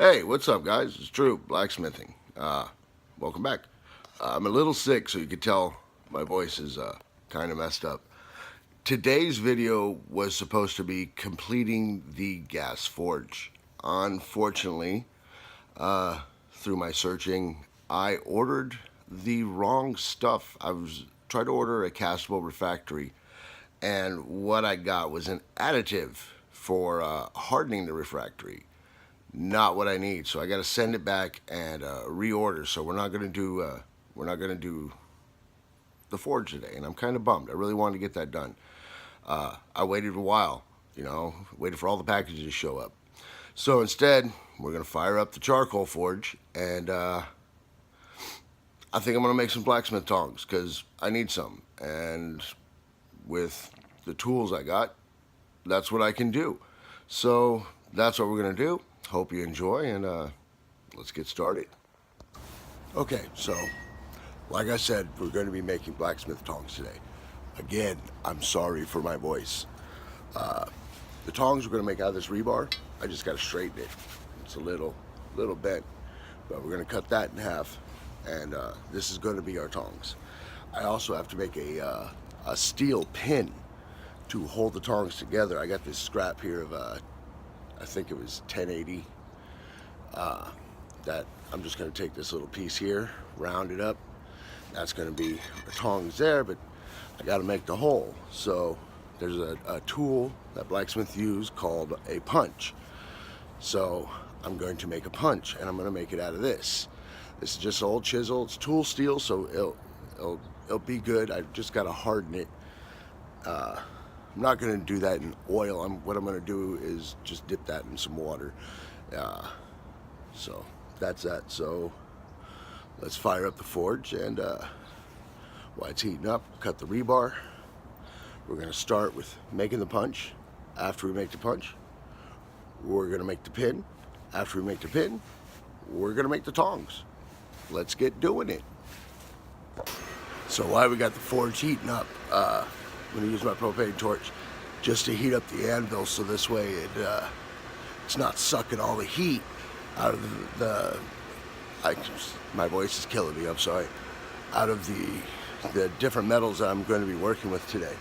Hey, what's up, guys? It's Drew, blacksmithing. Welcome back. I'm a little sick, so you can tell my voice is kind of messed up. Today's video was supposed to be completing the gas forge. Unfortunately, through my searching, I ordered the wrong stuff. I was trying to order a castable refractory, and what I got was an additive for hardening the refractory. Not what I need. So I got to send it back and reorder. So we're not gonna do the forge today, and I'm kind of bummed. I really wanted to get that done. I waited a while, waited for all the packages to show up. So instead, we're gonna fire up the charcoal forge, and I think I'm gonna make some blacksmith tongs because I need some. And with the tools I got, that's what I can do. So that's what we're gonna do. Hope you enjoy, and let's get started. Okay, so like I said, we're going to be making blacksmith tongs today. Again, I'm sorry for my voice. The tongs we're going to make out of this rebar, I just got to straighten it. It's a little bent, but we're going to cut that in half, and this is going to be our tongs. I also have to make a steel pin to hold the tongs together. I got this scrap here of I think it was 1080. That I'm just going to take this little piece here, round it up. That's going to be the tongs there, but I got to make the hole. So there's a tool that blacksmiths use called a punch. So I'm going to make a punch, and I'm going to make it out of this. This is just old chisel. It's tool steel, so it'll be good. I just got to harden it. I'm not going to do that in oil. What I'm going to do is just dip that in some water. So that's that. So let's fire up the forge, and while it's heating up, cut the rebar. We're going to start with making the punch. After we make the punch, we're going to make the pin. After we make the pin, we're going to make the tongs. Let's get doing it. So while we got the forge heating up, I'm going to use my propane torch just to heat up the anvil, so this way it's not sucking all the heat out of my voice is killing me, I'm sorry, out of the different metals that I'm going to be working with today.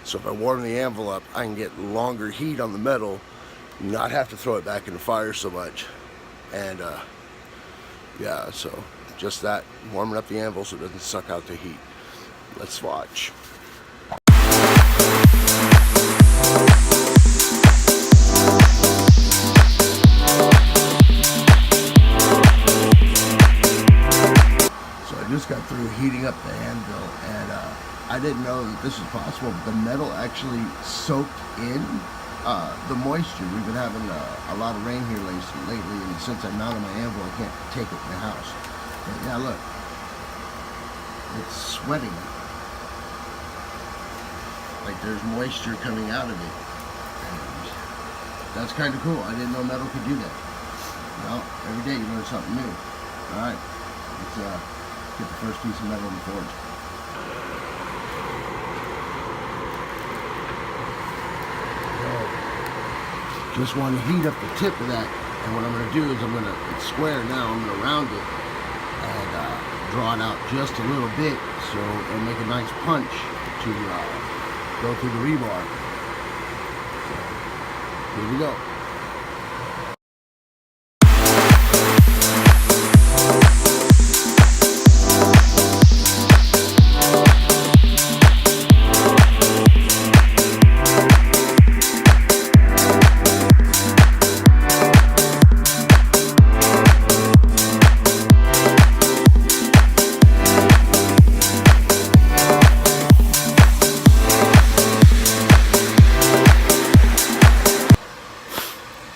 So if I warm the anvil up, I can get longer heat on the metal, not have to throw it back in the fire so much. And yeah, so just that, warming up the anvil so it doesn't suck out the heat. Let's watch. Just got through heating up the anvil, and I didn't know that this was possible, but the metal actually soaked in the moisture. We've been having a lot of rain here lately, and since I mounted my anvil, I can't take it in the house. But yeah, look, it's sweating. Like there's moisture coming out of it. And that's kind of cool. I didn't know metal could do that. Well, every day you learn something new. All right, let's get the first piece of metal in the forge. Just want to heat up the tip of that, and what I'm going to do is it's square now, I'm going to round it and draw it out just a little bit so it'll make a nice punch to go through the rebar. So, here we go.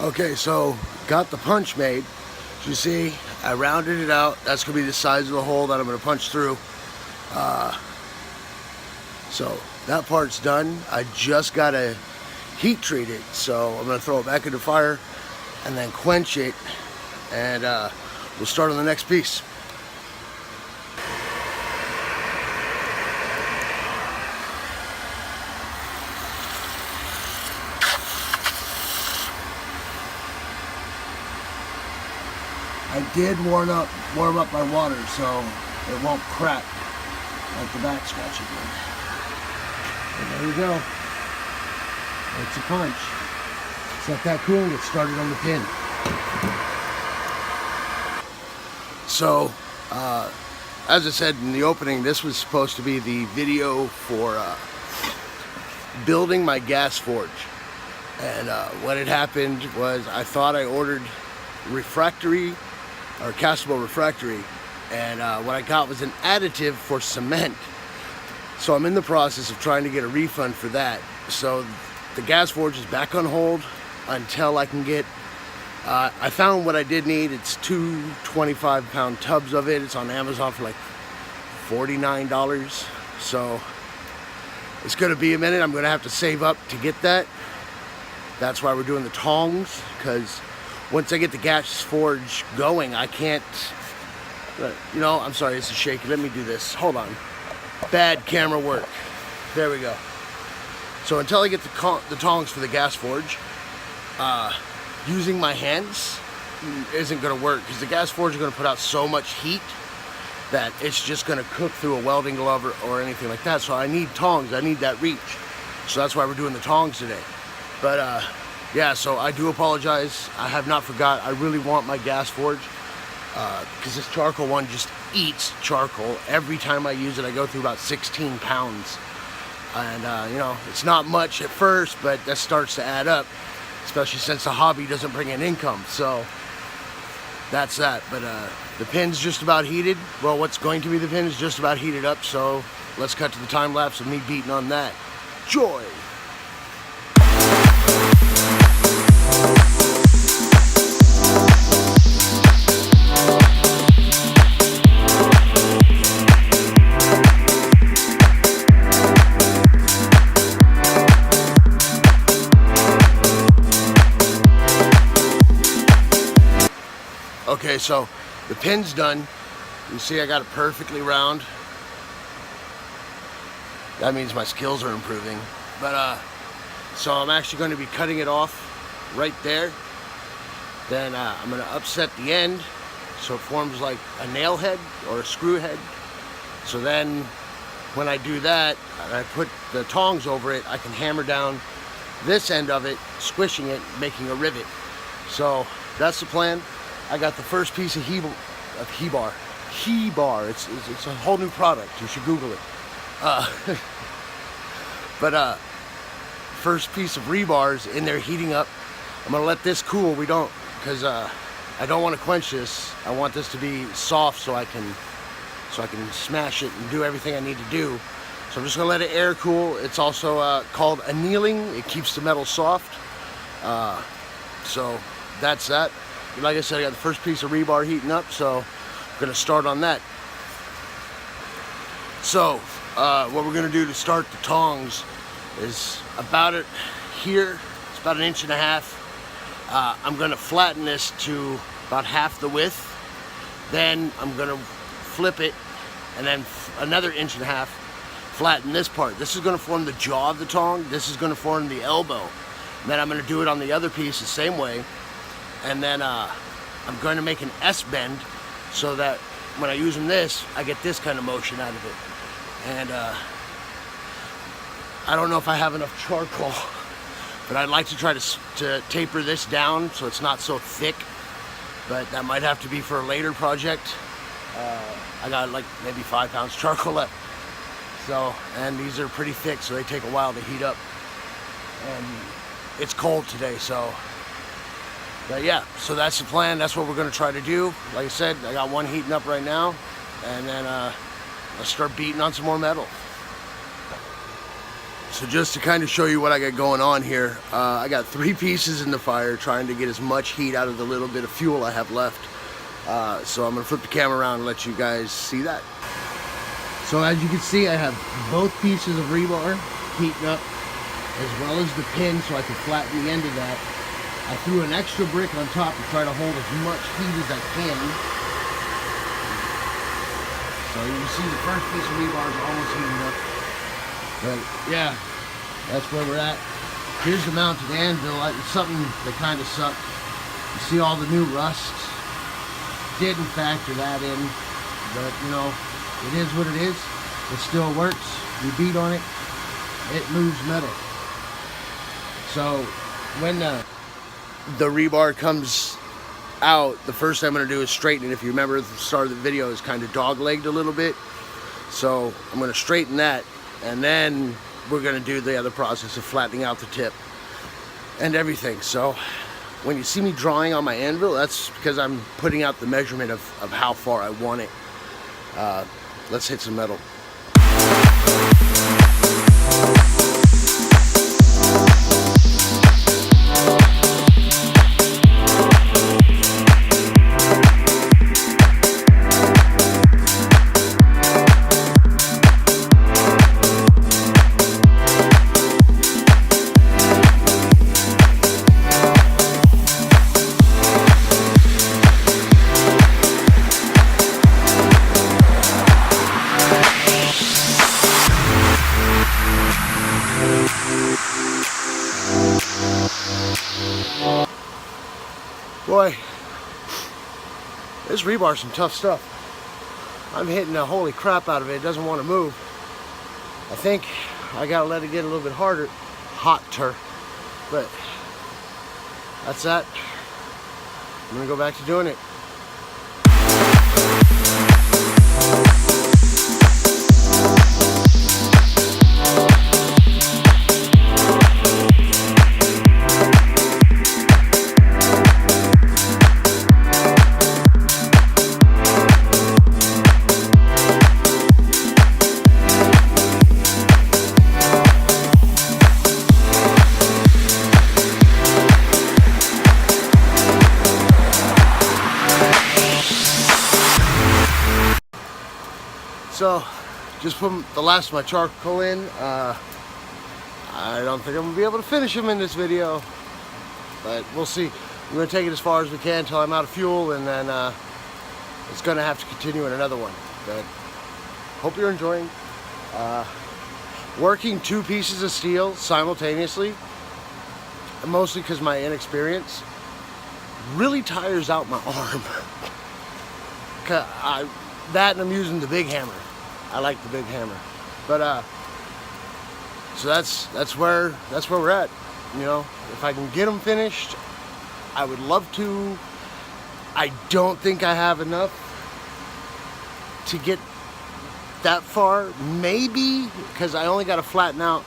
Okay, so got the punch made. As you see, I rounded it out. That's gonna be the size of the hole that I'm gonna punch through. So that part's done. I just gotta heat treat it. So I'm gonna throw it back in the fire and then quench it, and we'll start on the next piece. I did warm up my water so it won't crack like the back scratching one. And there we go. It's a punch. Set that cool, get started on the pin. So, as I said in the opening, this was supposed to be the video for building my gas forge. And what had happened was I thought I ordered refractory or castable refractory, and what I got was an additive for cement. So I'm in the process of trying to get a refund for that. So the gas forge is back on hold until I can get I found what I did need. It's two 25-pound tubs of it. It's on Amazon for like $49. So it's gonna be a minute. I'm gonna have to save up to get that. That's why we're doing the tongs, because once I get the gas forge going, I can't, you know, I'm sorry, this is shaky. Let me do this. Hold on. Bad camera work. There we go. So until I get the tongs for the gas forge, using my hands isn't going to work, because the gas forge is going to put out so much heat that it's just going to cook through a welding glove or anything like that. So I need tongs. I need that reach. So that's why we're doing the tongs today. But yeah, so I do apologize. I have not forgot. I really want my gas forge, because this charcoal one just eats charcoal. Every time I use it, I go through about 16 pounds. And you know, it's not much at first, but that starts to add up, especially since the hobby doesn't bring in income. So that's that. But the pin's just about heated. Well, what's going to be the pin is just about heated up. So let's cut to the time lapse of me beating on that. Joy. Okay, so the pin's done. You see I got it perfectly round. That means my skills are improving. But so I'm actually going to be cutting it off right there. Then I'm going to upset the end so it forms like a nail head or a screw head. So then when I do that and I put the tongs over it, I can hammer down this end of it, squishing it, making a rivet. So that's the plan. I got the first piece of he-bar. It's a whole new product. You should Google it. But first piece of rebar's in there heating up. I'm gonna let this cool. Because I don't want to quench this. I want this to be soft so I can smash it and do everything I need to do. So I'm just gonna let it air cool. It's also called annealing. It keeps the metal soft. So that's that. Like I said, I got the first piece of rebar heating up, so I'm gonna start on that. So what we're gonna do to start the tongs is about it here. It's about 1.5 inches. I'm gonna flatten this to about half the width. Then I'm gonna flip it, and then another 1.5 inches. Flatten this part. This is gonna form the jaw of the tong. This is gonna form the elbow. And then I'm gonna do it on the other piece the same way. And then I'm going to make an S-bend so that when I use this, I get this kind of motion out of it. And I don't know if I have enough charcoal, but I'd like to try to taper this down so it's not so thick. But that might have to be for a later project. I got like maybe 5 pounds charcoal left. So, and these are pretty thick, so they take a while to heat up. And it's cold today, so. But yeah, so that's the plan. That's what we're gonna try to do. Like I said, I got one heating up right now, and then let's start beating on some more metal. So just to kind of show you what I got going on here, I got 3 pieces in the fire trying to get as much heat out of the little bit of fuel I have left. So I'm gonna flip the camera around and let you guys see that. So as you can see, I have both pieces of rebar heating up, as well as the pin so I can flatten the end of that. I threw an extra brick on top to try to hold as much heat as I can. So you can see the first piece of rebar is almost heating up. But yeah, that's where we're at. Here's the mounted anvil. It's something that kind of sucked. You see all the new rust. didn't factor that in, but you know, it is what it is. It still works. You beat on it, it moves metal. So when the rebar comes out, the first thing I'm going to do is straighten it. If you remember at the start of the video, it's kind of dog-legged a little bit. So I'm going to straighten that, and then we're going to do the other process of flattening out the tip and everything. So when you see me drawing on my anvil, that's because I'm putting out the measurement of how far I want it. Let's hit some metal. Boy, this rebar's some tough stuff. I'm hitting the holy crap out of it. It doesn't want to move. I think I gotta let it get a little bit hotter, but that's that. I'm gonna go back to doing it. So, just put the last of my charcoal in. I don't think I'm going to be able to finish them in this video, but we'll see. I'm going to take it as far as we can until I'm out of fuel, and then it's going to have to continue in another one. But hope you're enjoying. Working two pieces of steel simultaneously, mostly because my inexperience, really tires out my arm. That and I'm using the big hammer. I like the big hammer, but so that's where we're at. You know, if I can get them finished, I would love to. I don't think I have enough to get that far. Maybe because I only got to flatten out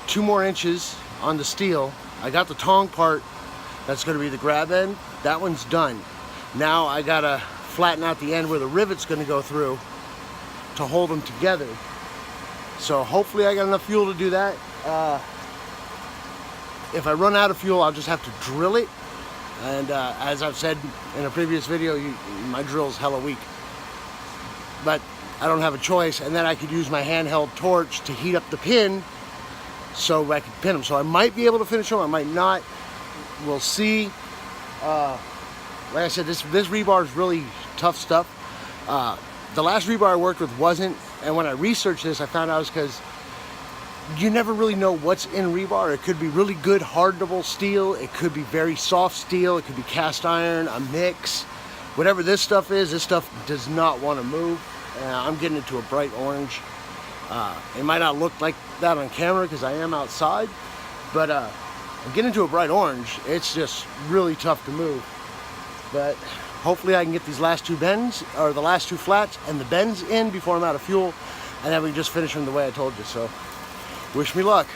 2 more inches on the steel. I got the tong part. That's going to be the grab end. That one's done. Now I gotta flatten out the end where the rivet's gonna go through to hold them together. So hopefully I got enough fuel to do that. If I run out of fuel, I'll just have to drill it. And as I've said in a previous video, my drill's hella weak. But I don't have a choice, and then I could use my handheld torch to heat up the pin so I could pin them. So I might be able to finish them, I might not. We'll see. Like I said, this rebar is really tough stuff. The last rebar I worked with wasn't, and when I researched this, I found out it was because you never really know what's in rebar. It could be really good hardenable steel, it could be very soft steel, it could be cast iron, a mix. Whatever this stuff is, this stuff does not want to move. I'm getting into a bright orange. It might not look like that on camera because I am outside, but I'm getting into a bright orange. It's just really tough to move. But hopefully I can get these last 2 bends, or the last 2 flats and the bends in before I'm out of fuel, and then we can just finish them the way I told you. So wish me luck.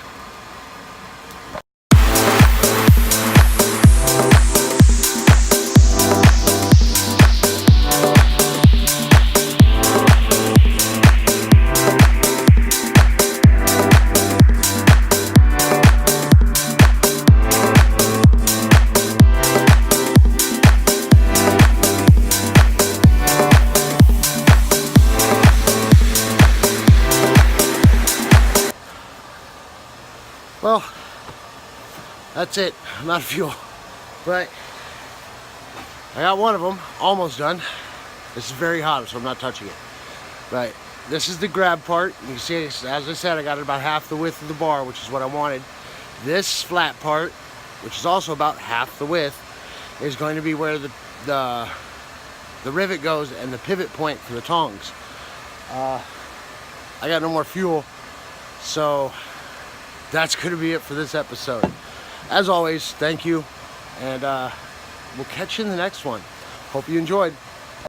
Well, that's it. I'm out of fuel. But I got one of them almost done. This is very hot, so I'm not touching it. But this is the grab part. You can see, as I said, I got it about half the width of the bar, which is what I wanted. This flat part, which is also about half the width, is going to be where the rivet goes and the pivot point for the tongs. I got no more fuel, so that's going to be it for this episode. As always, thank you, and we'll catch you in the next one. Hope you enjoyed.